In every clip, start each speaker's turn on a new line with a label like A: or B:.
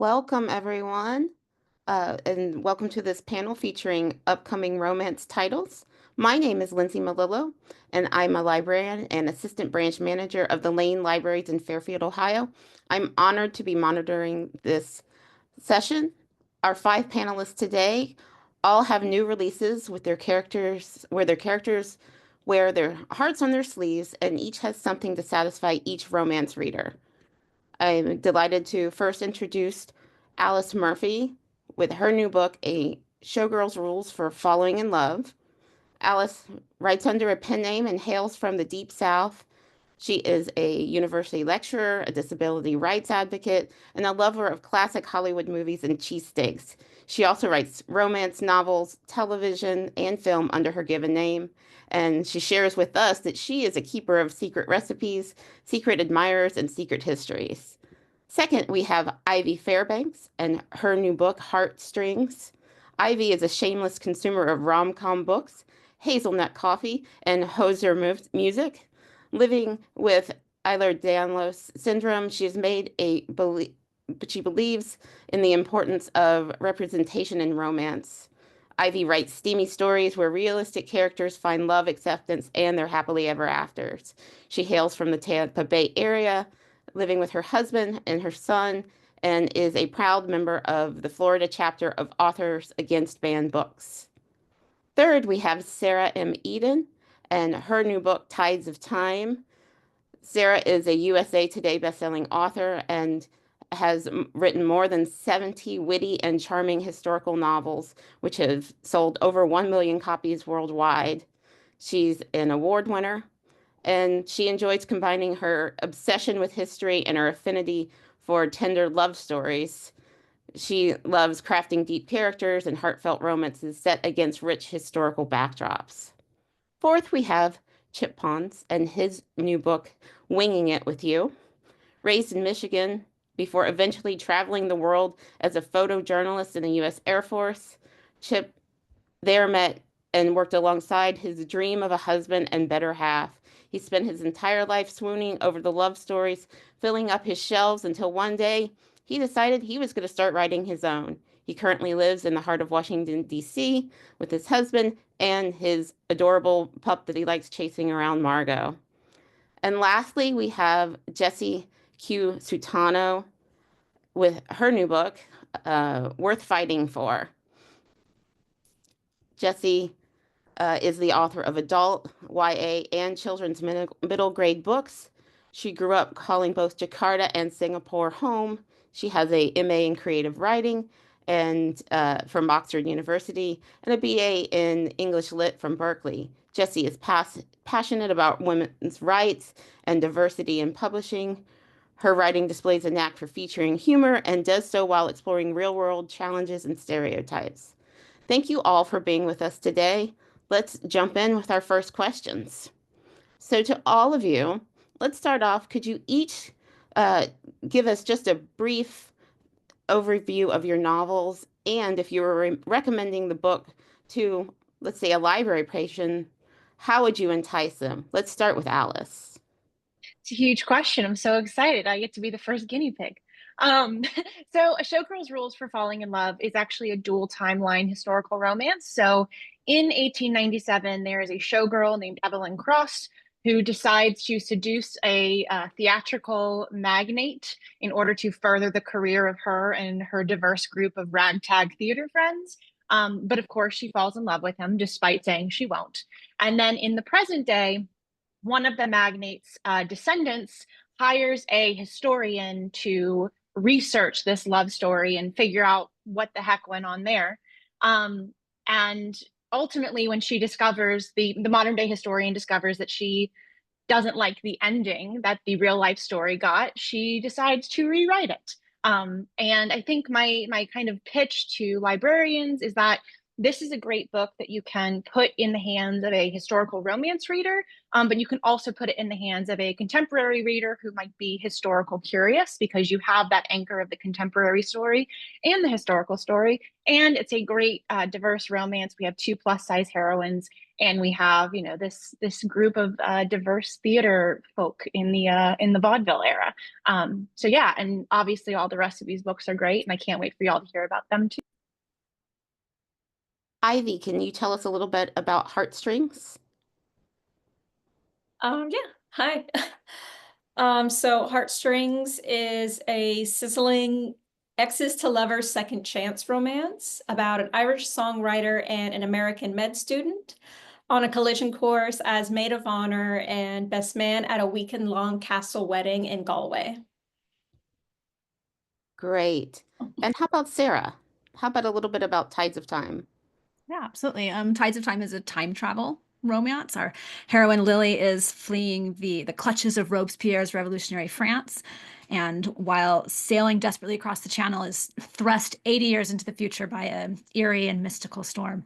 A: Welcome, everyone, and welcome to this panel featuring upcoming romance titles. My name is Linsey Milillo, and I'm a librarian and assistant branch manager of the Lane Libraries in Fairfield, Ohio. I'm honored to be monitoring this session. Our five panelists today all have new releases with their characters, where their characters wear their hearts on their sleeves, and each has something to satisfy each romance reader. I'm delighted to first introduce Alice Murphy with her new book, A Showgirl's Rules for Falling in Love. Alice writes under a pen name and hails from the Deep South. She is a university lecturer, a disability rights advocate, and a lover of classic Hollywood movies and cheesesteaks. She also writes romance novels, television, and film under her given name. And she shares with us that she is a keeper of secret recipes, secret admirers, and secret histories. Second, we have Ivy Fairbanks and her new book, Heartstrings. Ivy is a shameless consumer of rom-com books, hazelnut coffee, and hoser music. Living with Ehlers-Danlos syndrome, she has made but she believes in the importance of representation in romance. Ivy writes steamy stories where realistic characters find love, acceptance, and their happily ever afters. She hails from the Tampa Bay area, living with her husband and her son, and is a proud member of the Florida chapter of Authors Against Banned Books. Third, we have Sarah M. Eden and her new book, Tides of Time. Sarah is a USA Today bestselling author and has written more than 70 witty and charming historical novels, which have sold over 1 million copies worldwide. She's an award winner, and she enjoys combining her obsession with history and her affinity for tender love stories. She loves crafting deep characters and heartfelt romances set against rich historical backdrops. Fourth, we have Chip Pons and his new book, Winging It With You. Raised in Michigan before eventually traveling the world as a photojournalist in the U.S. Air Force, Chip there met and worked alongside his dream of a husband and better half. He spent his entire life swooning over the love stories, filling up his shelves until one day he decided he was going to start writing his own. He currently lives in the heart of Washington, D.C. with his husband and his adorable pup that he likes chasing around, Margot. And lastly, we have Jessie Q. Sutanto with her new book, Worth Fighting For. Jessie is the author of adult, YA, and children's middle grade books. She grew up calling both Jakarta and Singapore home. She has a MA in creative writing and from Oxford University and a BA in English Lit from Berkeley. Jessie is passionate about women's rights and diversity in publishing. Her writing displays a knack for featuring humor and does so while exploring real-world challenges and stereotypes. Thank you all for being with us today. Let's jump in with our first questions. So to all of you, let's start off. Could you each give us just a brief overview of your novels? And if you were recommending the book to, let's say, a library patron, how would you entice them? Let's start with Alice.
B: It's a huge question. I'm so excited. I get to be the first guinea pig. Um, so, A Showgirl's Rules for Falling in Love is actually a dual timeline historical romance. So, in 1897, there is a showgirl named Evelyn Cross who decides to seduce a theatrical magnate in order to further the career of her and her diverse group of ragtag theater friends. But of course, she falls in love with him despite saying she won't. And then in the present day, one of the magnate's descendants hires a historian to research this love story and figure out what the heck went on there. And ultimately, when she discovers the modern day historian discovers that she doesn't like the ending that the real life story got, she decides to rewrite it. And I think my kind of pitch to librarians is that this is a great book that you can put in the hands of a historical romance reader, but you can also put it in the hands of a contemporary reader who might be historical curious because you have that anchor of the contemporary story and the historical story. And it's a great diverse romance. We have two plus size heroines, and we have this group of diverse theater folk in the vaudeville era. So yeah, and obviously all the rest of these books are great, and I can't wait for y'all to hear about them too.
A: Ivy, can you tell us a little bit about Heartstrings?
C: Yeah, hi. So Heartstrings is a sizzling exes to lovers second chance romance about an Irish songwriter and an American med student on a collision course as maid of honor and best man at a weekend-long castle wedding in Galway.
A: Great. And how about Sarah? How about a little bit about Tides of Time?
D: Yeah, absolutely. Tides of Time is a time travel romance. Our heroine Lily is fleeing the clutches of Robespierre's revolutionary France, and while sailing desperately across the channel, is thrust 80 years into the future by an eerie and mystical storm.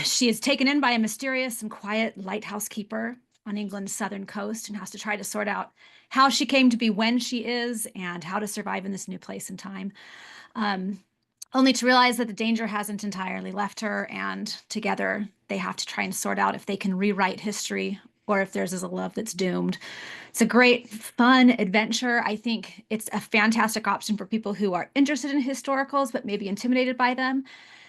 D: She is taken in by a mysterious and quiet lighthouse keeper on England's southern coast and has to try to sort out how she came to be when she is and how to survive in this new place and time. Only to realize that the danger hasn't entirely left her, and together they have to try and sort out if they can rewrite history or if theirs is a love that's doomed. It's a great, fun adventure. I think it's a fantastic option for people who are interested in historicals but maybe intimidated by them,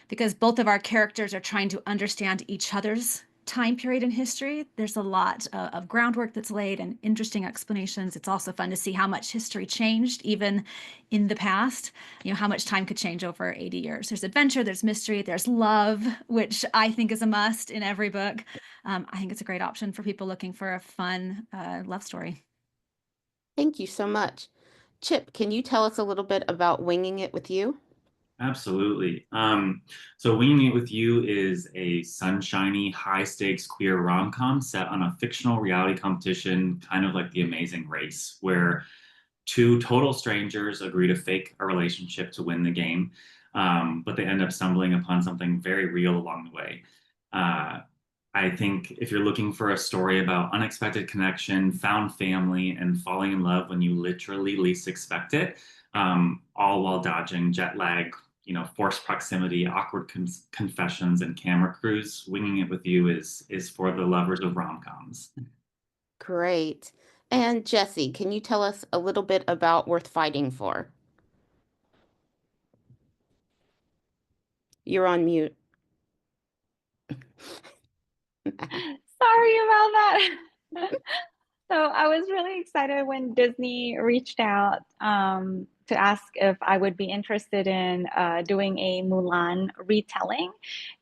D: because both of our characters are trying to understand each other's time period in history. There's a lot of groundwork that's laid and interesting explanations. It's also fun to see how much history changed, even in the past, how much time could change over 80 years. There's adventure, there's mystery, there's love, which I think is a must in every book. I think it's a great option for people looking for a fun love story.
A: Thank you so much. Chip, can you tell us a little bit about Winging It with You?
E: Absolutely. So Winging It with You is a sunshiny, high-stakes queer rom-com set on a fictional reality competition, kind of like The Amazing Race, where two total strangers agree to fake a relationship to win the game, but they end up stumbling upon something very real along the way. Uh, I think if you're looking for a story about unexpected connection, found family, and falling in love when you literally least expect it, all while dodging jet lag, forced proximity, awkward confessions, and camera crews, Winging It with You is for the lovers of rom-coms.
A: Great. And Jesse, can you tell us a little bit about Worth Fighting For? You're on mute.
F: Sorry about that. So I was really excited when Disney reached out to ask if I would be interested in doing a Mulan retelling.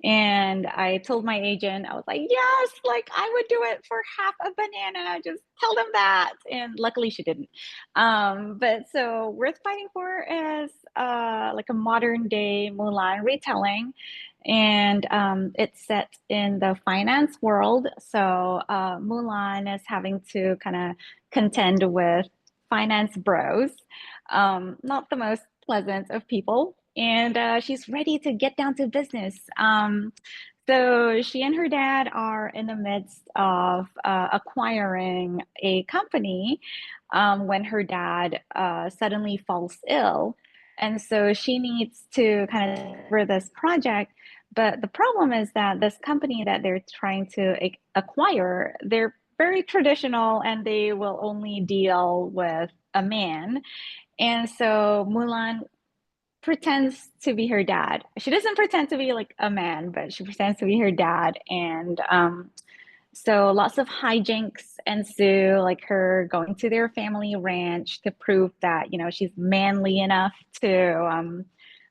F: And I told my agent, I was like, yes, like I would do it for half a banana. Just tell them that. And luckily she didn't. But so Worth Fighting For is like a modern day Mulan retelling, and it's set in the finance world. So Mulan is having to kind of contend with finance bros, not the most pleasant of people, and she's ready to get down to business. So she and her dad are in the midst of acquiring a company when her dad suddenly falls ill. And so she needs to kind of cover this project. But the problem is that this company that they're trying to acquire, they're very traditional and they will only deal with a man. And so Mulan pretends to be her dad. She doesn't pretend to be like a man, but she pretends to be her dad. And so lots of hijinks ensue, like her going to their family ranch to prove that, she's manly enough to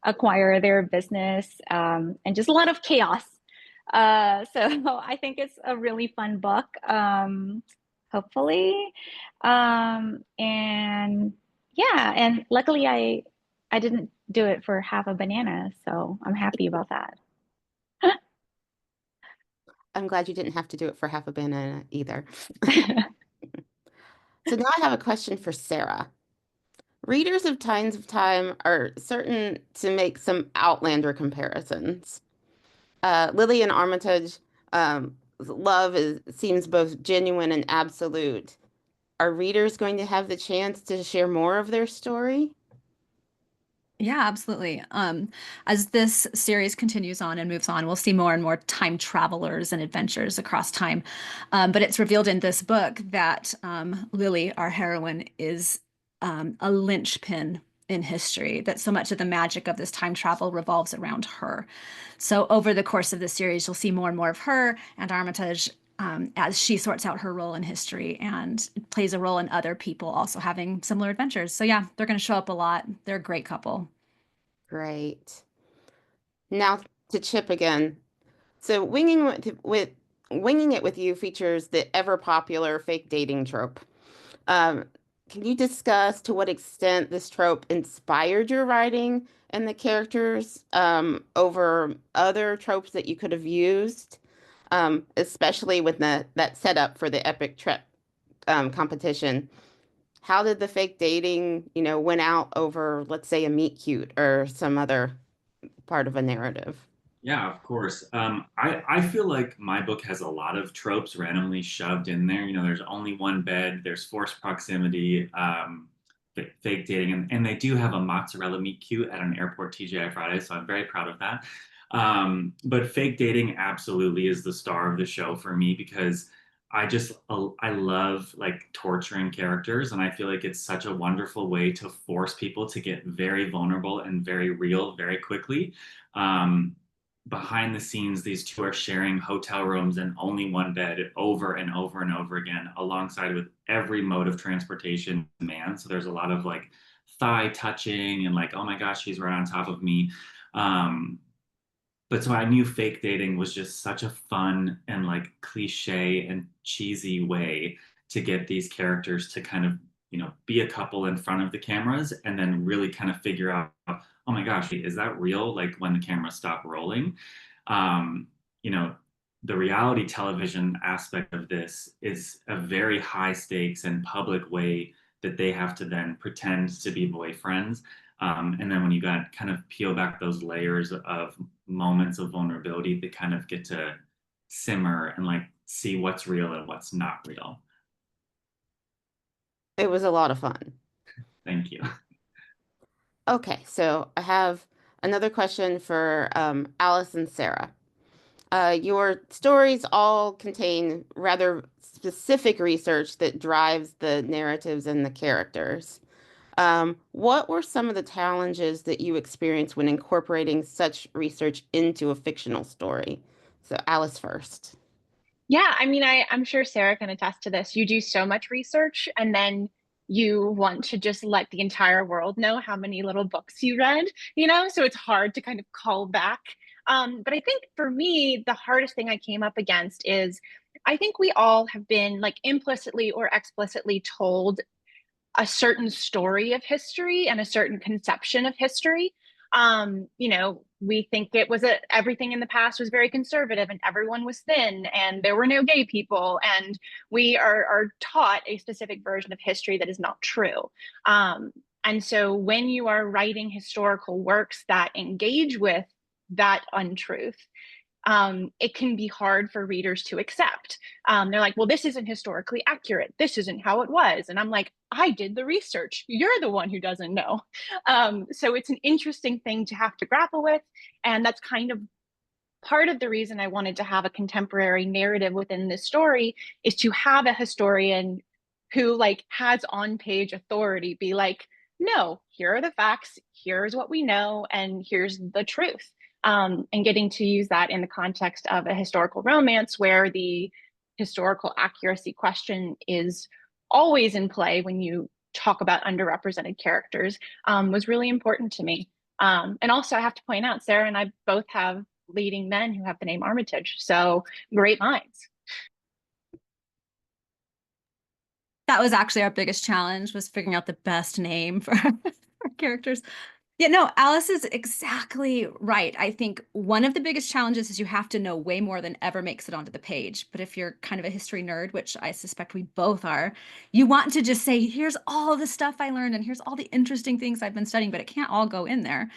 F: acquire their business, and just a lot of chaos. So I think it's a really fun book, hopefully. And yeah, and luckily I didn't do it for half a banana, so I'm happy about that.
A: I'm glad you didn't have to do it for half a banana either. So now I have a question for Sarah. Readers of Times of Time are certain to make some outlander comparisons. Lily and Armitage, seems both genuine and absolute. Are readers going to have the chance to share more of their story?
D: Yeah, absolutely. As this series continues on and moves on, we'll see more and more time travelers and adventures across time. But it's revealed in this book that Lily, our heroine, is a linchpin in history, that so much of the magic of this time travel revolves around her. So over the course of the series, you'll see more and more of her and Armitage as she sorts out her role in history and plays a role in other people also having similar adventures. So yeah, they're going to show up a lot. They're a great couple.
A: Great. Now to Chip again. So winging it with you features the ever popular fake dating trope. Um, can you discuss to what extent this trope inspired your writing and the characters over other tropes that you could have used, especially with that setup for the epic trip competition? How did the fake dating, win out over, let's say, a meet cute or some other part of a narrative?
E: Yeah, of course. I feel like my book has a lot of tropes randomly shoved in there. There's only one bed, there's forced proximity, fake dating, and they do have a mozzarella meet cute at an airport TGI Friday, so I'm very proud of that. But fake dating absolutely is the star of the show for me because I love like torturing characters, and I feel like it's such a wonderful way to force people to get very vulnerable and very real very quickly. Um, Behind the scenes, these two are sharing hotel rooms and only one bed over and over and over again, alongside with every mode of transportation man. So there's a lot of like thigh touching and like, oh my gosh, he's right on top of me. Um, but so I knew fake dating was just such a fun and like cliche and cheesy way to get these characters to kind of, be a couple in front of the cameras and then really kind of figure out, oh my gosh, is that real? Like when the cameras stop rolling. Um, you know, the reality television aspect of this is a very high stakes and public way that they have to then pretend to be boyfriends. And then when you got kind of peel back those layers of moments of vulnerability that kind of get to simmer and like see what's real and what's not real.
A: It was a lot of fun.
E: Thank you.
A: Okay, so I have another question for Alice and Sarah. Your stories all contain rather specific research that drives the narratives and the characters. What were some of the challenges that you experienced when incorporating such research into a fictional story? So, Alice first.
B: Yeah, I mean, I'm sure Sarah can attest to this. You do so much research and then you want to just let the entire world know how many little books you read, so it's hard to kind of call back. But I think for me, the hardest thing I came up against is I think we all have been like implicitly or explicitly told a certain story of history and a certain conception of history. We think everything in the past was very conservative and everyone was thin and there were no gay people. And we are taught a specific version of history that is not true. And so when you are writing historical works that engage with that untruth, it can be hard for readers to accept. They're like, well, this isn't historically accurate. This isn't how it was. And I'm like, I did the research. You're the one who doesn't know. So it's an interesting thing to have to grapple with. And that's kind of part of the reason I wanted to have a contemporary narrative within this story is to have a historian who like has on page authority be like, no, here are the facts, here's what we know, and here's the truth. And getting to use that in the context of a historical romance where the historical accuracy question is always in play when you talk about underrepresented characters was really important to me. And also, I have to point out, Sarah and I both have leading men who have the name Armitage. So great minds.
D: That was actually our biggest challenge, was figuring out the best name for our characters. Yeah, no, Alice is exactly right. I think one of the biggest challenges is you have to know way more than ever makes it onto the page. But if you're kind of a history nerd, which I suspect we both are, you want to just say, here's all the stuff I learned and here's all the interesting things I've been studying, but it can't all go in there.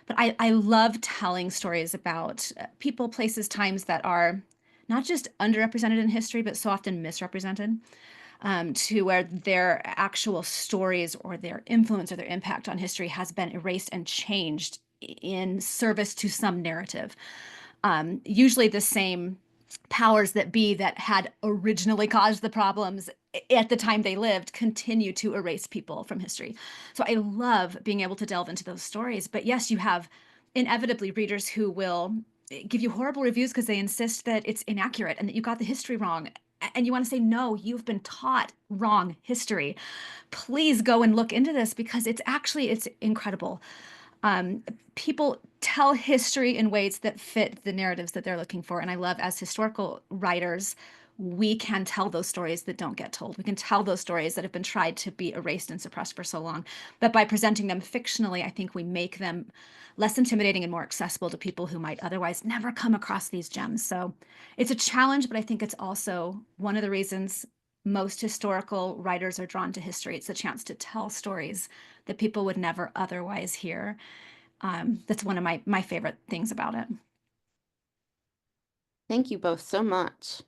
D: But I love telling stories about people, places, times that are not just underrepresented in history, but so often misrepresented, to where their actual stories or their influence or their impact on history has been erased and changed in service to some narrative. Usually the same powers that be that had originally caused the problems at the time they lived continue to erase people from history. So I love being able to delve into those stories. But yes, you have inevitably readers who will give you horrible reviews because they insist that it's inaccurate and that you got the history wrong. And you want to say, no, you've been taught wrong history. Please go and look into this because it's incredible. People tell history in ways that fit the narratives that they're looking for. And I love, as historical writers, we can tell those stories that don't get told. We can tell those stories that have been tried to be erased and suppressed for so long. But by presenting them fictionally, I think we make them less intimidating and more accessible to people who might otherwise never come across these gems. So it's a challenge, but I think it's also one of the reasons most historical writers are drawn to history. It's the chance to tell stories that people would never otherwise hear. That's one of my favorite things about it.
A: Thank you both so much.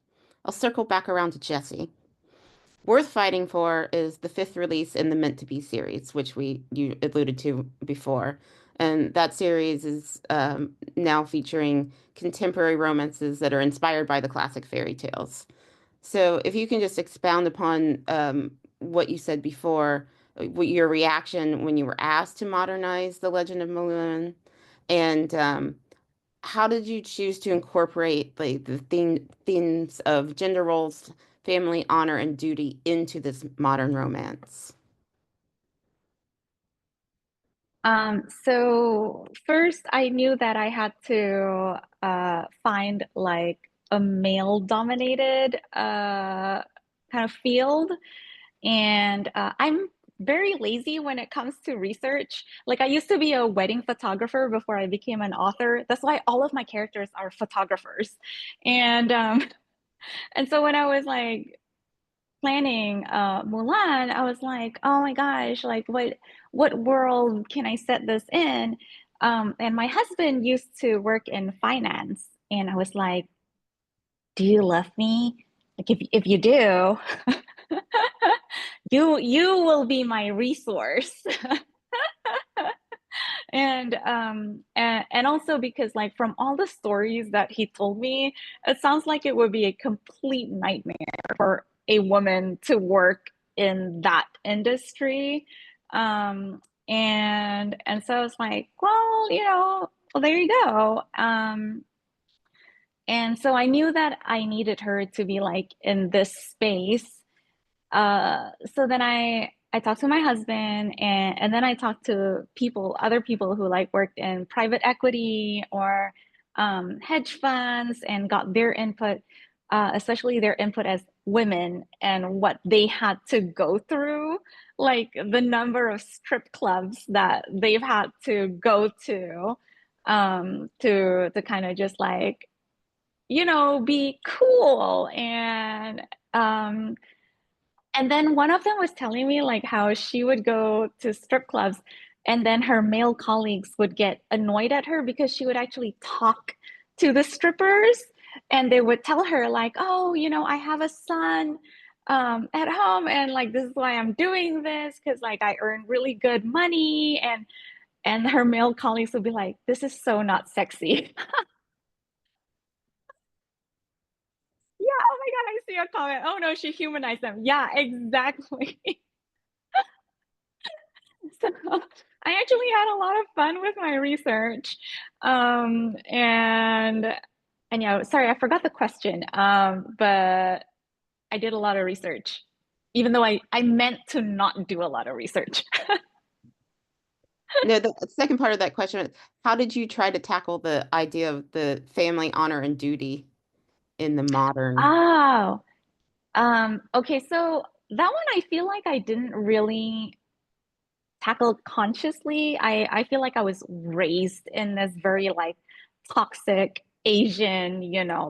A: I'll circle back around to Jesse. Worth Fighting For is the 5th release in the Meant to Be series, which you alluded to before. And that series is now featuring contemporary romances that are inspired by the classic fairy tales. So if you can just expound upon what you said before, what your reaction when you were asked to modernize The Legend of Milillo, and how did you choose to incorporate the themes of gender roles, family honor, and duty into this modern romance?
F: So first I knew that I had to find like a male-dominated kind of field. And I'm very lazy when it comes to research. Like I used to be a wedding photographer before I became an author. That's why all of my characters are photographers. And and so when I was like planning Mulan, I was like, oh my gosh, like what world can I set this in? And my husband used to work in finance, and I was like, do you love me? Like if you do, you will be my resource. And also because like from all the stories that he told me, it sounds like it would be a complete nightmare for a woman to work in that industry. And so I was like, well, well, there you go. And so I knew that I needed her to be like in this space. So then I talked to my husband, and then I talked to other people who like worked in private equity or hedge funds, and got their input, especially their input as women and what they had to go through, like the number of strip clubs that they've had to go to kind of just like, be cool. And then one of them was telling me like how she would go to strip clubs, and then her male colleagues would get annoyed at her because she would actually talk to the strippers, and they would tell her like, oh, I have a son at home, and like this is why I'm doing this, because like I earn really good money. And her male colleagues would be like, this is so not sexy. Yeah, oh my God, I see a comment. Oh no, she humanized them. Yeah, exactly. So I actually had a lot of fun with my research. And yeah, sorry, I forgot the question. But I did a lot of research, even though I meant to not do a lot of research.
A: No, the second part of that question is, how did you try to tackle the idea of the family honor and duty in the modern?
F: Oh, okay, so that one I feel like I didn't really tackle consciously. I feel like I was raised in this very like toxic Asian,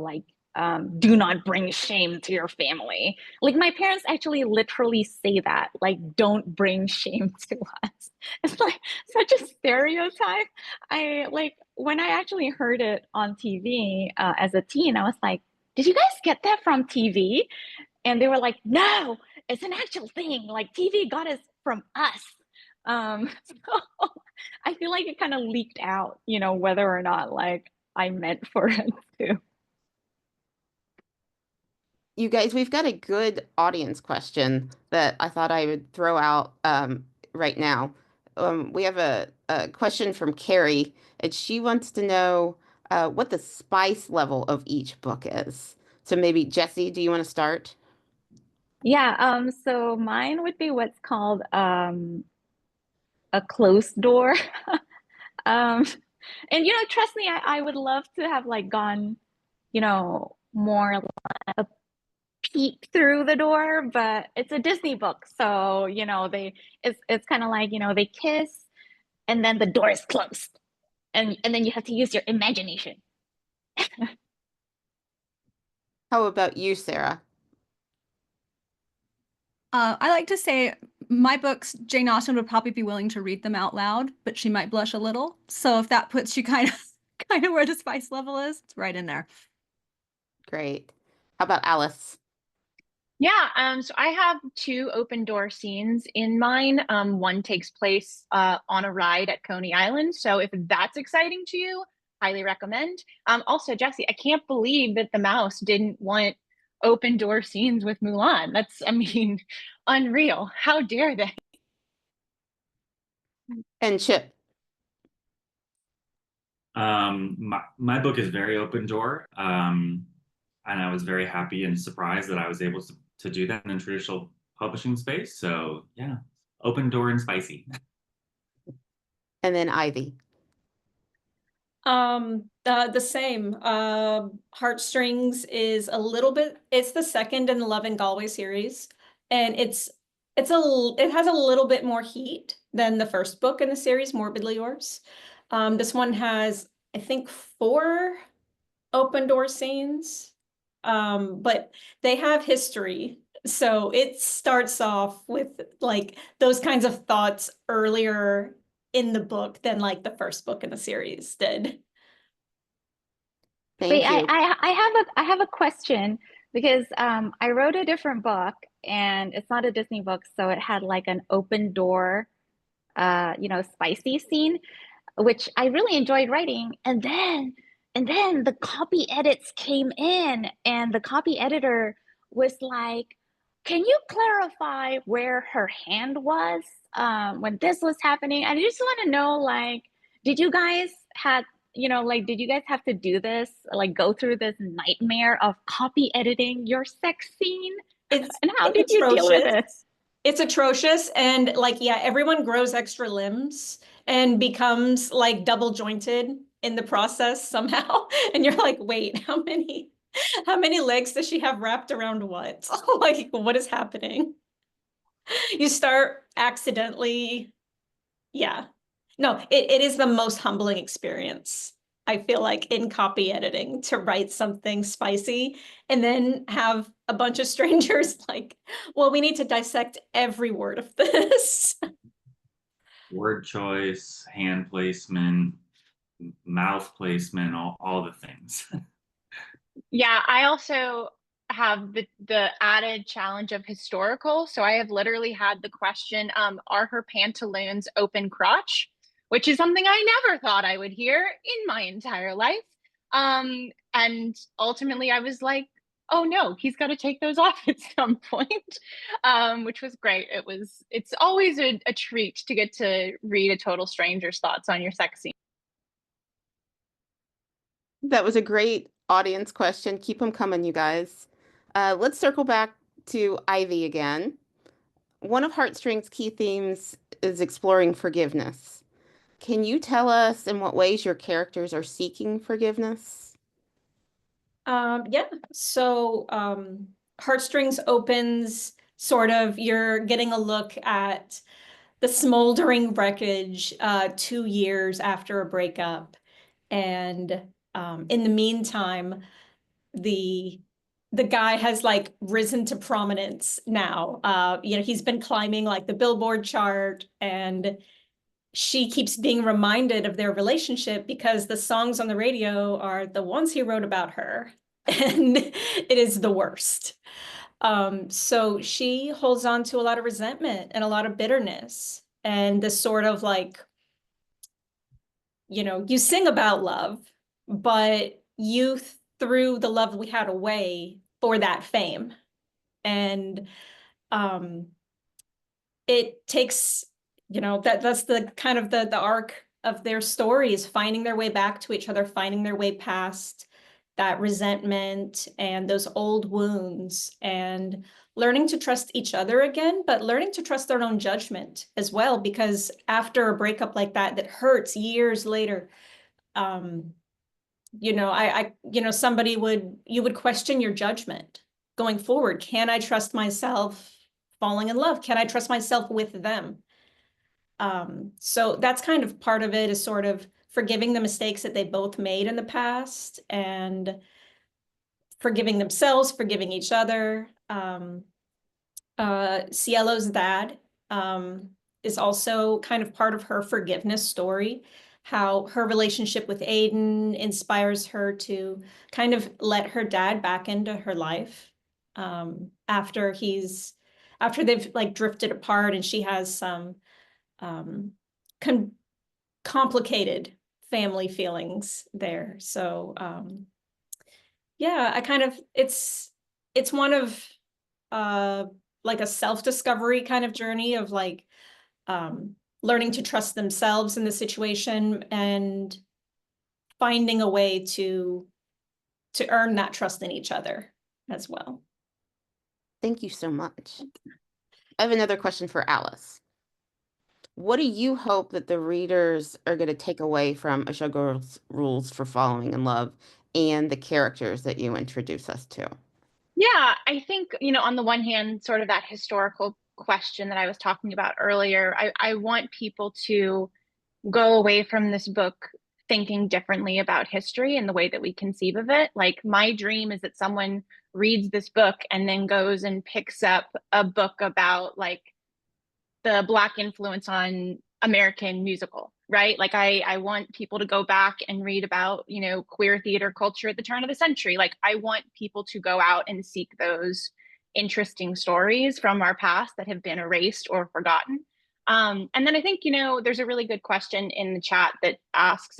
F: like do not bring shame to your family. Like my parents actually literally say that, like, don't bring shame to us. It's like such a stereotype. I like when I actually heard it on TV as a teen, I was like, did you guys get that from TV? And they were like, no, it's an actual thing. Like TV got it from us. So I feel like it kind of leaked out, whether or not like I meant for it to.
A: You guys, we've got a good audience question that I thought I would throw out right now. We have a question from Carrie, and she wants to know what the spice level of each book is. So maybe Jesse, do you want to start?
F: Yeah, so mine would be what's called a closed door. Um, and trust me, I would love to have like gone, more like a peek through the door, but it's a Disney book, so it's kind of like they kiss, and then the door is closed, and then you have to use your imagination.
A: How about you, Sarah?
D: I like to say my books, Jane Austen would probably be willing to read them out loud, but she might blush a little. So if that puts you kind of where the spice level is, it's right in there.
A: Great. How about Alice?
B: Yeah, so I have two open door scenes in mine. One takes place on a ride at Coney Island. So if that's exciting to you, highly recommend. Also, Jesse, I can't believe that the mouse didn't want open door scenes with Mulan. That's, I mean, unreal. How dare they?
A: And Chip.
E: My book is very open door. And I was very happy and surprised that I was able to do that in a traditional publishing space. So yeah, open door and spicy.
A: And then Ivy.
C: The same. Heartstrings is a little bit, it's the second in the Love and Galway series, and it has a little bit more heat than the first book in the series, Morbidly Yours. This one has, I think, 4 open door scenes, but they have history. So it starts off with like those kinds of thoughts earlier in the book than like the first book in the series did.
F: Wait,
A: Thank you.
F: I have a question because I wrote a different book and it's not a Disney book, so it had like an open door, spicy scene, which I really enjoyed writing. And then the copy edits came in, and the copy editor was like, "Can you clarify where her hand was when this was happening?" I just want to know, like, did you guys did you guys have to do this, like, go through this nightmare of copy editing your sex scene? And how did you deal with it?
C: It's atrocious. And like, yeah, everyone grows extra limbs and becomes like double jointed in the process somehow. And you're like, wait, how many legs does she have wrapped around what? Like, what is happening? You start accidentally. Yeah. No, it is the most humbling experience. I feel like in copy editing to write something spicy and then have a bunch of strangers like, well, we need to dissect every word of this.
E: Word choice, hand placement, mouth placement, all the things.
B: Yeah, I also have the added challenge of historical. So I have literally had the question, are her pantaloons open crotch? Which is something I never thought I would hear in my entire life. And ultimately I was like, oh no, he's got to take those off at some point, which was great. It's always a treat to get to read a total stranger's thoughts on your sex scene.
A: That was a great audience question. Keep them coming, you guys. Let's circle back to Ivy again. One of Heartstrings' key themes is exploring forgiveness. Can you tell us in what ways your characters are seeking forgiveness?
C: Yeah. So Heartstrings opens sort of, you're getting a look at the smoldering wreckage 2 years after a breakup. And in the meantime, the guy has like risen to prominence now. You know, he's been climbing like the Billboard chart, and she keeps being reminded of their relationship because the songs on the radio are the ones he wrote about her, and it is the worst. So she holds on to a lot of resentment and a lot of bitterness, and this sort of like, you know, you sing about love, but you threw the love we had away for that fame. And it takes, you know, that's the kind of the arc of their stories, finding their way back to each other, finding their way past that resentment and those old wounds, and learning to trust each other again, but learning to trust their own judgment as well, because after a breakup like that, that hurts years later, you know, you know, you would question your judgment going forward. Can I trust myself falling in love? Can I trust myself with them? So that's kind of part of it, is sort of forgiving the mistakes that they both made in the past, and forgiving themselves, forgiving each other. Cielo's dad is also kind of part of her forgiveness story, how her relationship with Aiden inspires her to kind of let her dad back into her life, after they've like drifted apart, and she has some complicated family feelings there. So yeah, I kind of, it's one of like a self-discovery kind of journey of like learning to trust themselves in the situation, and finding a way to earn that trust in each other as well.
A: Thank you so much. I have another question for Alice. What do you hope that the readers are going to take away from A Showgirl's Rules for Falling in Love and the characters that you introduce us to?
B: Yeah, I think, you know, on the one hand, sort of that historical question that I was talking about earlier, I want people to go away from this book thinking differently about history and the way that we conceive of it. Like, my dream is that someone reads this book and then goes and picks up a book about like the Black influence on American musical, right? Like, I want people to go back and read about, you know, queer theater culture at the turn of the century. Like, I want people to go out and seek those interesting stories from our past that have been erased or forgotten. And then I think, you know, there's a really good question in the chat that asks,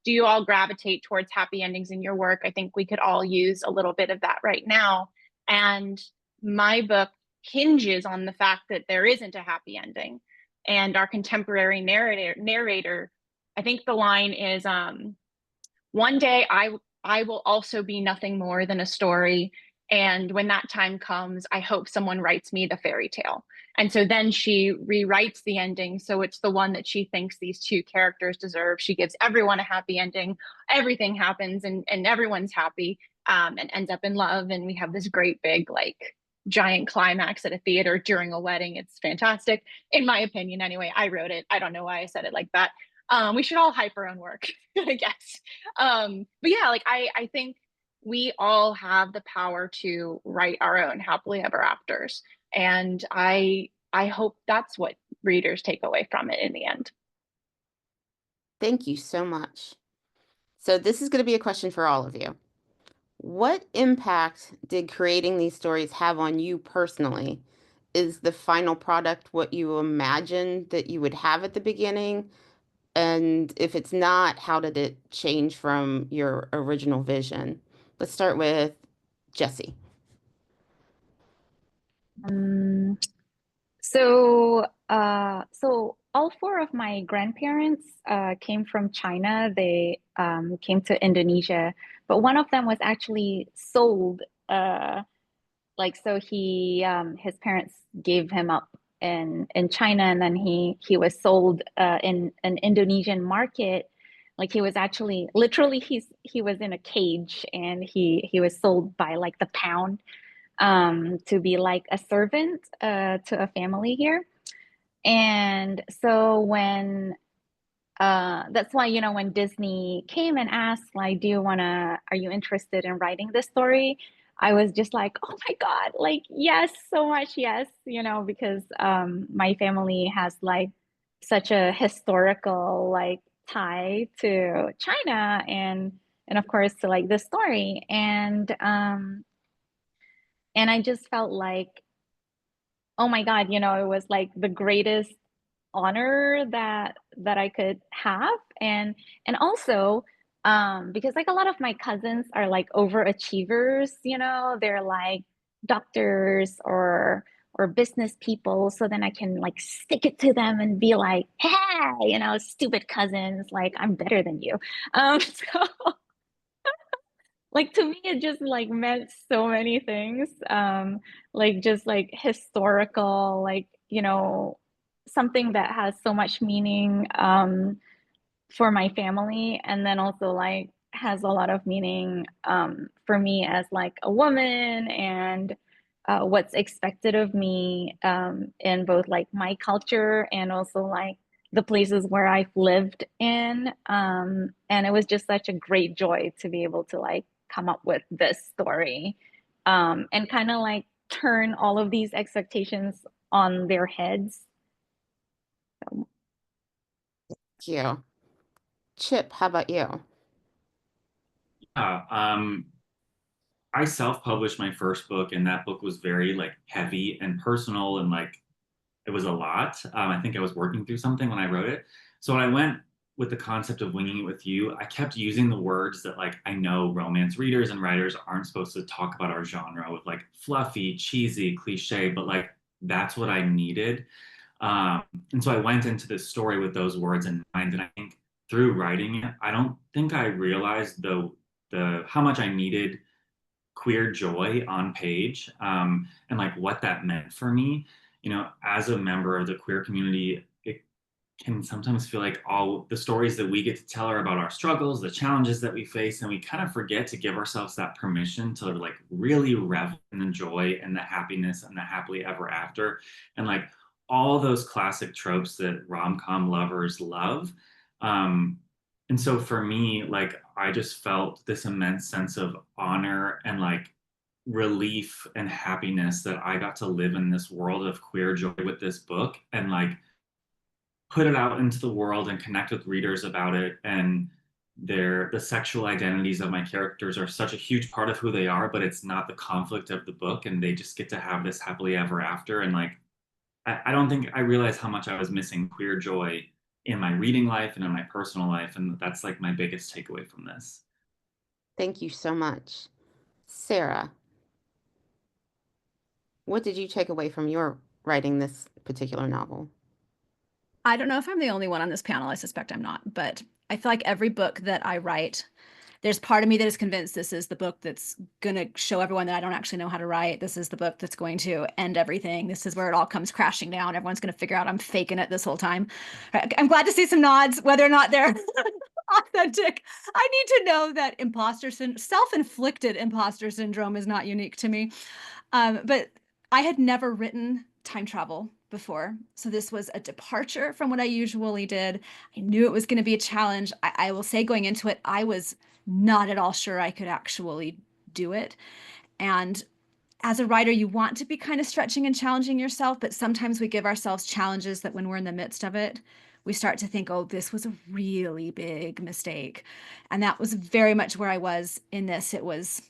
B: do you all gravitate towards happy endings in your work? I think we could all use a little bit of that right now. And my book hinges on the fact that there isn't a happy ending. And our contemporary narrator, I think the line is, one day I will also be nothing more than a story. And when that time comes, I hope someone writes me the fairy tale. And so then she rewrites the ending. So it's the one that she thinks these two characters deserve. She gives everyone a happy ending. Everything happens and everyone's happy, and ends up in love. And we have this great big, like, giant climax at a theater during a wedding. It's fantastic, in my opinion. Anyway, I wrote it. I don't know why I said it like that. We should all hype our own work, I guess. But yeah, like, I think we all have the power to write our own happily ever afters. And I hope that's what readers take away from it in the end.
A: Thank you so much. So this is going to be a question for all of you. What impact did creating these stories have on you personally? Is the final product what you imagined that you would have at the beginning? And if it's not, how did it change from your original vision? Let's start with Jessie.
F: So all four of my grandparents came from China. They came to Indonesia, but one of them was actually sold. So his parents gave him up in China, and then he was sold in an Indonesian market. Like, he was actually literally he was in a cage, and he was sold by like the pound, to be like a servant to a family here. And so when that's why, you know, when Disney came and asked, like, are you interested in writing this story? I was just like, oh my God, like, yes, so much, yes, you know, because my family has like such a historical like tie to China and of course to like this story. And I just felt like, oh my God, you know, it was like the greatest honor that I could have. And also because like a lot of my cousins are like overachievers, you know, they're like doctors or business people. So then I can like stick it to them and be like, hey, you know, stupid cousins, like I'm better than you. So like to me it just like meant so many things, like just like historical, like, you know, something that has so much meaning for my family, and then also like has a lot of meaning for me as like a woman, and what's expected of me in both like my culture and also like the places where I've lived in. And it was just such a great joy to be able to like come up with this story and kind of like turn all of these expectations on their heads.
A: Thank you. Chip, how about you?
E: Yeah, I self-published my first book, and that book was very like heavy and personal, and like it was a lot. I think I was working through something when I wrote it. So when I went with the concept of winging it with you, I kept using the words that like I know romance readers and writers aren't supposed to talk about our genre with, like fluffy, cheesy, cliche, but like that's what I needed. Um, and so I went into this story with those words in mind. And I think through writing it, I don't think I realized the how much I needed queer joy on page, and like what that meant for me. You know, as a member of the queer community, it can sometimes feel like all the stories that we get to tell are about our struggles, the challenges that we face, and we kind of forget to give ourselves that permission to like really revel in the joy and the happiness and the happily ever after, and like all those classic tropes that rom-com lovers love. Um, and so for me, like I just felt this immense sense of honor and like relief and happiness that I got to live in this world of queer joy with this book, and like put it out into the world and connect with readers about it. And the sexual identities of my characters are such a huge part of who they are, but it's not the conflict of the book, and they just get to have this happily ever after. And like I don't think I realized how much I was missing queer joy in my reading life and in my personal life, and that's like my biggest takeaway from this.
A: Thank you so much. Sarah, what did you take away from your writing this particular novel?
D: I don't know if I'm the only one on this panel. I suspect I'm not, but I feel like every book that I write, there's part of me that is convinced this is the book that's going to show everyone that I don't actually know how to write. This is the book that's going to end everything. This is where it all comes crashing down. Everyone's going to figure out I'm faking it this whole time. I'm glad to see some nods, whether or not they're authentic. I need to know that self-inflicted imposter syndrome is not unique to me. But I had never written time travel before. So this was a departure from what I usually did. I knew it was going to be a challenge. I will say going into it, I was not at all sure I could actually do it. And as a writer, you want to be kind of stretching and challenging yourself, but sometimes we give ourselves challenges that when we're in the midst of it, we start to think, oh, this was a really big mistake. And that was very much where I was in this. It was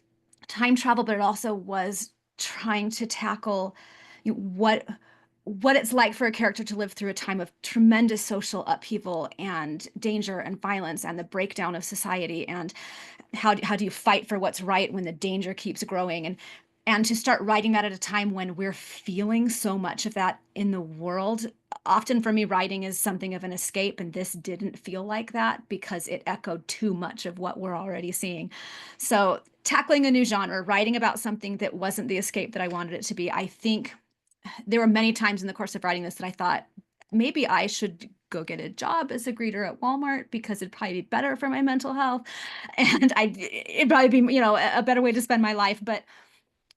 D: time travel, but it also was trying to tackle what it's like for a character to live through a time of tremendous social upheaval and danger and violence and the breakdown of society, and how do you fight for what's right when the danger keeps growing, and to start writing that at a time when we're feeling so much of that in the world. Often for me, writing is something of an escape, and this didn't feel like that because it echoed too much of what we're already seeing. So tackling a new genre, writing about something that wasn't the escape that I wanted it to be, I think there were many times in the course of writing this that I thought maybe I should go get a job as a greeter at Walmart because it'd probably be better for my mental health, and it'd probably be, you know, a better way to spend my life. But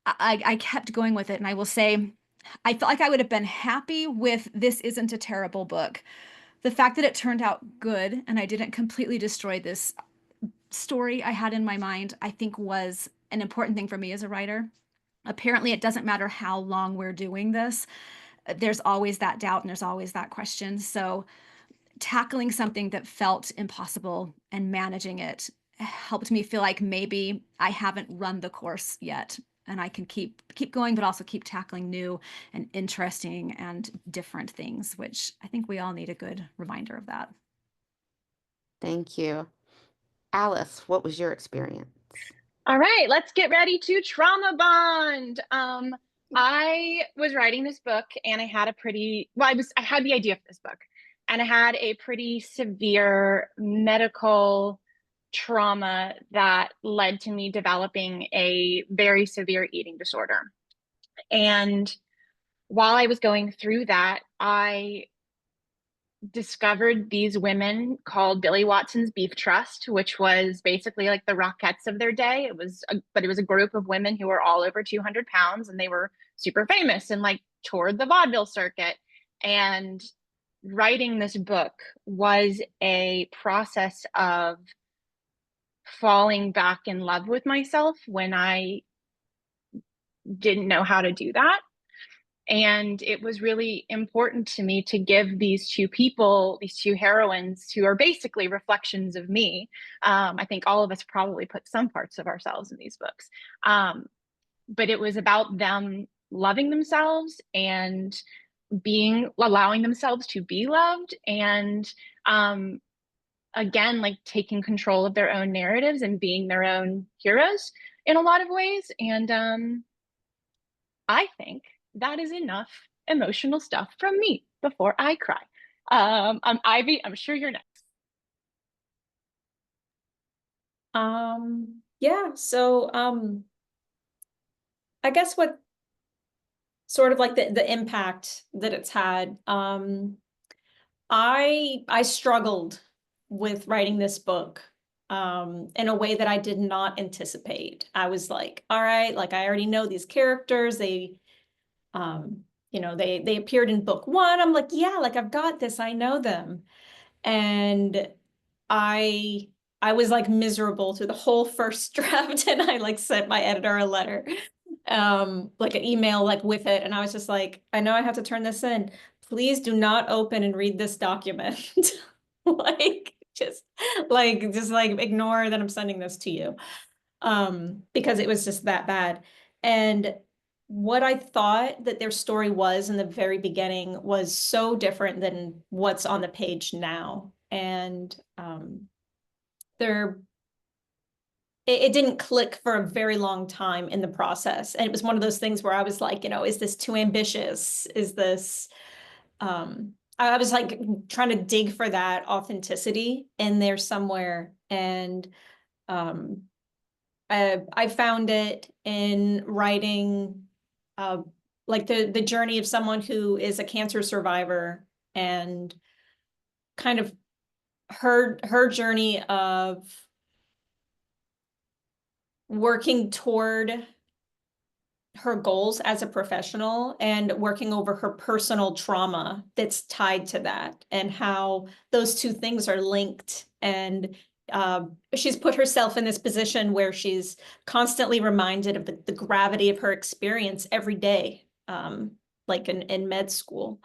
D: I kept going with it, and I will say I felt like I would have been happy with This Isn't a Terrible Book the fact that it turned out good and I didn't completely destroy this story I had in my mind, I think was an important thing for me as a writer. Apparently, it doesn't matter how long we're doing this, there's always that doubt and there's always that question. So tackling something that felt impossible and managing it helped me feel like maybe I haven't run the course yet, and I can keep going, but also keep tackling new and interesting and different things, which I think we all need a good reminder of that.
A: Thank you. Alice, what was your experience?
B: All right, let's get ready to trauma bond. I was writing this book and I had I had the idea for this book and I had a pretty severe medical trauma that led to me developing a very severe eating disorder. And while I was going through that, I discovered these women called Billy Watson's Beef Trust, which was basically like the Rockettes of their day. It was a group of women who were all over 200 pounds, and they were super famous and like toured the vaudeville circuit. And writing this book was a process of falling back in love with myself when I didn't know how to do that. And it was really important to me to give these two people, these two heroines, who are basically reflections of me. I think all of us probably put some parts of ourselves in these books. But it was about them loving themselves and allowing themselves to be loved. And again, like taking control of their own narratives and being their own heroes in a lot of ways. And I think that is enough emotional stuff from me before I cry. I'm Ivy. I'm sure you're next.
C: Yeah, so I guess what sort of like the impact that it's had, I struggled with writing this book in a way that I did not anticipate. I was like, all right, like I already know these characters. They they appeared in book one. I'm like, yeah, like I've got this, I know them. And I was like miserable through the whole first draft, and I like sent my editor a letter, like an email like with it. And I was just like, I know I have to turn this in. Please do not open and read this document. like just like ignore that I'm sending this to you. Because it was just that bad. And what I thought that their story was in the very beginning was so different than what's on the page now. And it didn't click for a very long time in the process. And it was one of those things where I was like, is this too ambitious? Is this, I was like trying to dig for that authenticity in there somewhere. And I found it in writing like the journey of someone who is a cancer survivor, and kind of her journey of working toward her goals as a professional and working over her personal trauma that's tied to that, and how those two things are linked. And she's put herself in this position where she's constantly reminded of the gravity of her experience every day, like in med school.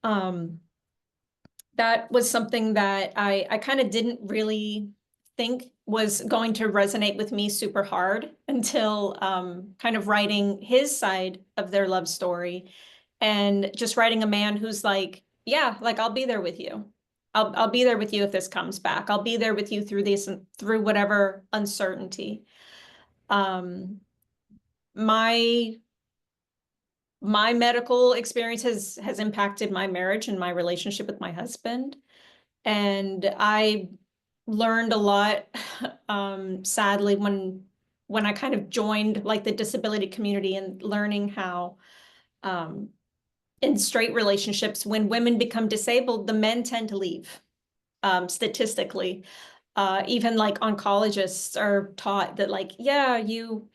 C: That was something that I kind of didn't really think was going to resonate with me super hard until kind of writing his side of their love story, and just writing a man who's like, yeah, like I'll be there with you. I'll be there with you if this comes back. I'll be there with you through this and through whatever uncertainty. My medical experience has impacted my marriage and my relationship with my husband. And I learned a lot, sadly, when I kind of joined like the disability community, and learning how in straight relationships, when women become disabled, the men tend to leave, statistically. Even like oncologists are taught that, like, yeah, you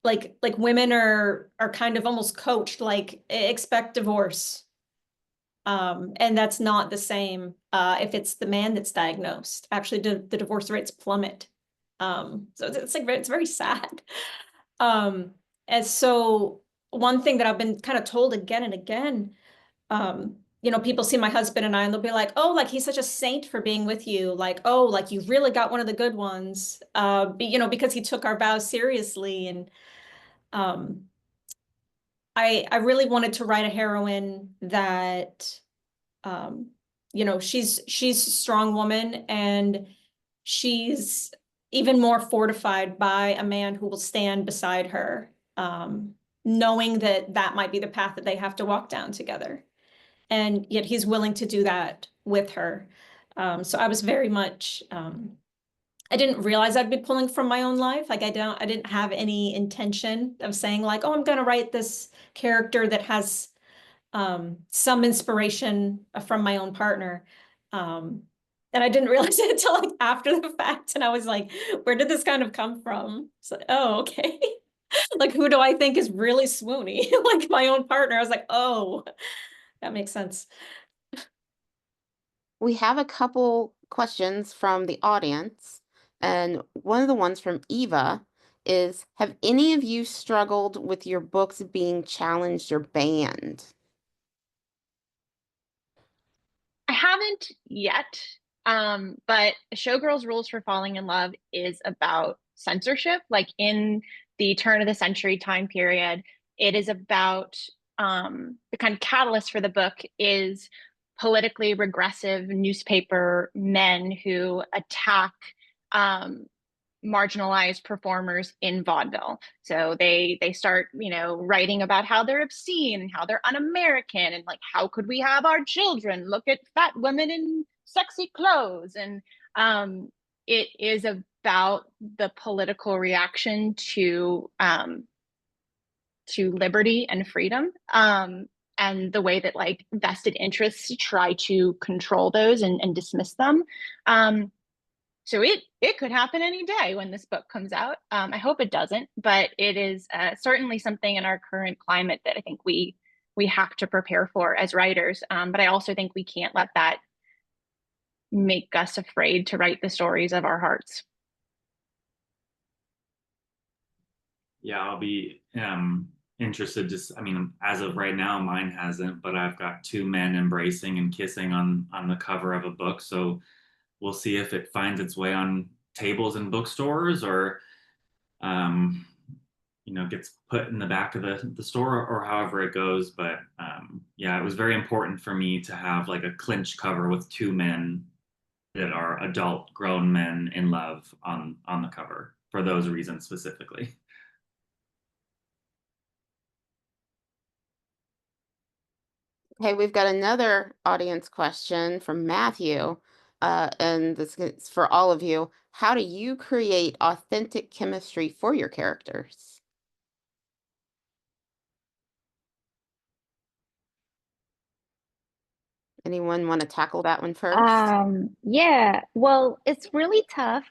C: like women are kind of almost coached, like, expect divorce. And that's not the same if it's the man that's diagnosed. Actually, the divorce rates plummet. So it's like it's very sad. And so one thing that I've been kind of told again and again, you know, people see my husband and I, and they'll be like, "Oh, like he's such a saint for being with you. Like, oh, like you really got one of the good ones." You know, because he took our vows seriously, and I really wanted to write a heroine that, you know, she's a strong woman, and she's even more fortified by a man who will stand beside her, knowing that that might be the path that they have to walk down together. And yet he's willing to do that with her. So I was very much, I didn't realize I'd be pulling from my own life. Like I didn't have any intention of saying like, oh, I'm going to write this character that has some inspiration from my own partner. And I didn't realize it until like after the fact. And I was like, where did this kind of come from? So, oh, okay. Like, who do I think is really swoony? Like my own partner. I was like, oh, that makes sense.
A: We have a couple questions from the audience, and one of the ones from Eva is, have any of you struggled with your books being challenged or banned?
B: I haven't yet, but Showgirl's Rules for Falling in Love is about censorship. Like in the turn of the century time period, it is about the kind of catalyst for the book is politically regressive newspaper men who attack marginalized performers in vaudeville. So they start, you know, writing about how they're obscene and how they're un-American, and like, how could we have our children look at fat women in sexy clothes? And it is about the political reaction to liberty and freedom, and the way that like vested interests try to control those and dismiss them. So it could happen any day when this book comes out. I hope it doesn't, but it is certainly something in our current climate that I think we have to prepare for as writers. But I also think we can't let that make us afraid to write the stories of our hearts.
E: Yeah, I'll be interested. Just, I mean, as of right now, mine hasn't, but I've got two men embracing and kissing on the cover of a book. So we'll see if it finds its way on tables in bookstores, or you know, gets put in the back of the store, or however it goes. But yeah, it was very important for me to have like a clinch cover with two men that are adult grown men in love on the cover, for those reasons specifically.
A: Okay, we've got another audience question from Matthew, and this is for all of you. How do you create authentic chemistry for your characters? Anyone want to tackle that one first?
F: Yeah, well, it's really tough,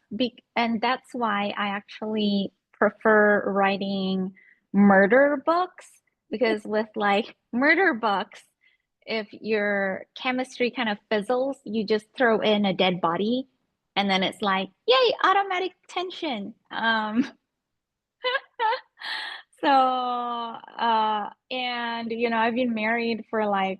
F: and that's why I actually prefer writing murder books, because with like murder books, if your chemistry kind of fizzles, you just throw in a dead body, and then it's like, yay, automatic tension. So, and you know, I've been married for like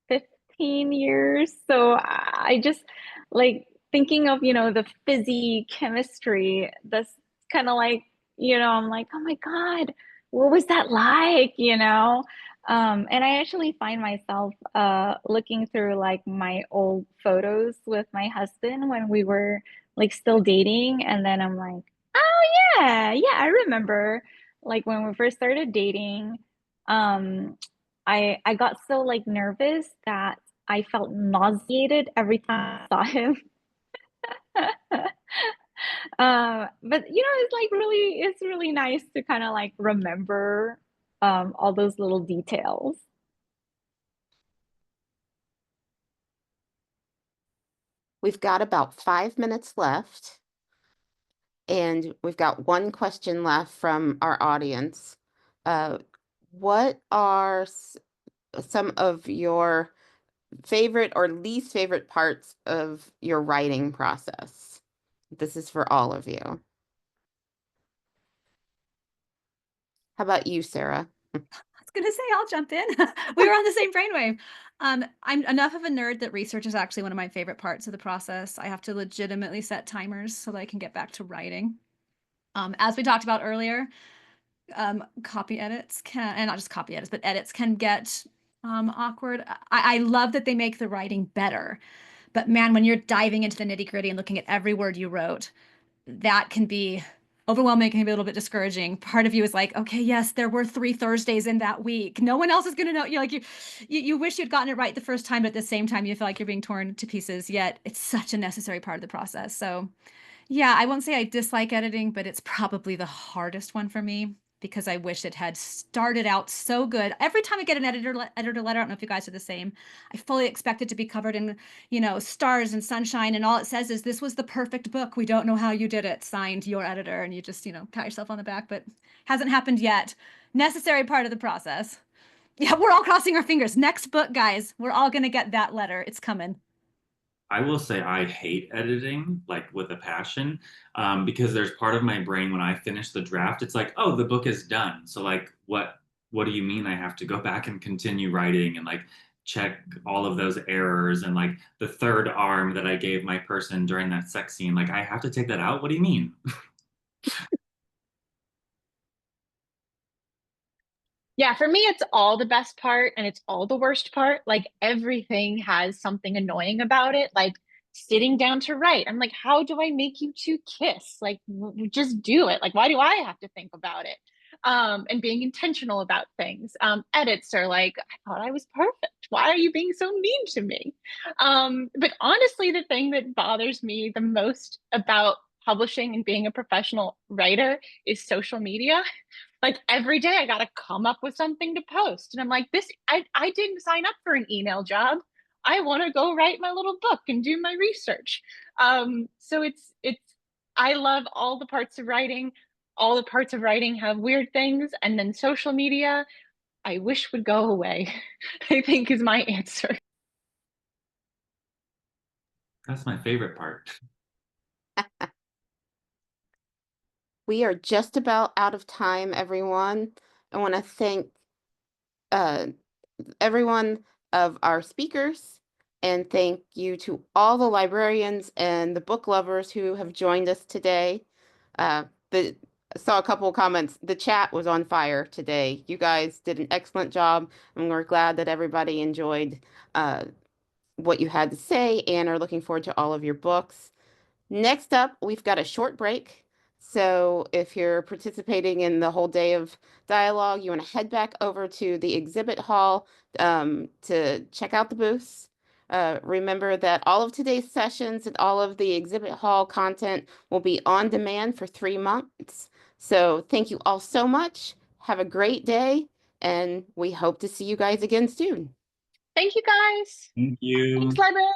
F: 15 years. So I just like thinking of, you know, the fizzy chemistry. That's kind of like, you know, I'm like, oh my God, what was that like? You know? And I actually find myself looking through like my old photos with my husband when we were like still dating. And then I'm like, oh yeah, I remember like when we first started dating. I got so like nervous that I felt nauseated every time I saw him. But you know, it's really nice to kind of like remember all those little details.
A: We've got about 5 minutes left, and we've got one question left from our audience. What are some of your favorite or least favorite parts of your writing process? This is for all of you. How about you, Sarah?
D: I was gonna say I'll jump in. We were on the same brainwave. I'm enough of a nerd that research is actually one of my favorite parts of the process. I have to legitimately set timers so that I can get back to writing. As we talked about earlier, copy edits can, and not just copy edits, but edits can get awkward. I love that they make the writing better, but man, when you're diving into the nitty gritty and looking at every word you wrote, that can be overwhelming, can be a little bit discouraging. Part of you is like, okay, yes, there were 3 Thursdays in that week. No one else is going to know. You're like, you wish you'd gotten it right the first time, but at the same time, you feel like you're being torn to pieces. Yet it's such a necessary part of the process. So yeah, I won't say I dislike editing, but it's probably the hardest one for me because I wish it had started out so good. Every time I get an editor letter, I don't know if you guys are the same. I fully expect it to be covered in, stars and sunshine, and all it says is this was the perfect book. We don't know how you did it. Signed, your editor, and you just, pat yourself on the back, but hasn't happened yet. Necessary part of the process. Yeah, we're all crossing our fingers. Next book, guys. We're all gonna get that letter. It's coming.
E: I will say I hate editing, like with a passion, because there's part of my brain when I finish the draft, it's like, oh, the book is done. So like, what do you mean I have to go back and continue writing and like check all of those errors and like the third arm that I gave my person during that sex scene, like I have to take that out? What do you mean?
B: Yeah, for me, it's all the best part and it's all the worst part. Like everything has something annoying about it. Like sitting down to write, I'm like, how do I make you two kiss? Like, just do it. Like, why do I have to think about it? And being intentional about things. Edits are like, I thought I was perfect. Why are you being so mean to me? But honestly, the thing that bothers me the most about publishing and being a professional writer is social media. Like every day I got to come up with something to post. And I'm like, I didn't sign up for an email job. I want to go write my little book and do my research. So I love all the parts of writing. All the parts of writing have weird things. And then social media, I wish would go away, I think is my answer.
E: That's my favorite part.
A: We are just about out of time, everyone. I want to thank everyone of our speakers, and thank you to all the librarians and the book lovers who have joined us today. I saw a couple of comments. The chat was on fire today. You guys did an excellent job, and we're glad that everybody enjoyed what you had to say and are looking forward to all of your books. Next up, we've got a short break. So if you're participating in the whole day of dialogue, you want to head back over to the exhibit hall to check out the booths. Remember that all of today's sessions and all of the exhibit hall content will be on demand for 3 months. So thank you all so much. Have a great day, and we hope to see you guys again soon.
B: Thank you guys.
E: Thank you.
B: Thanks, librarian.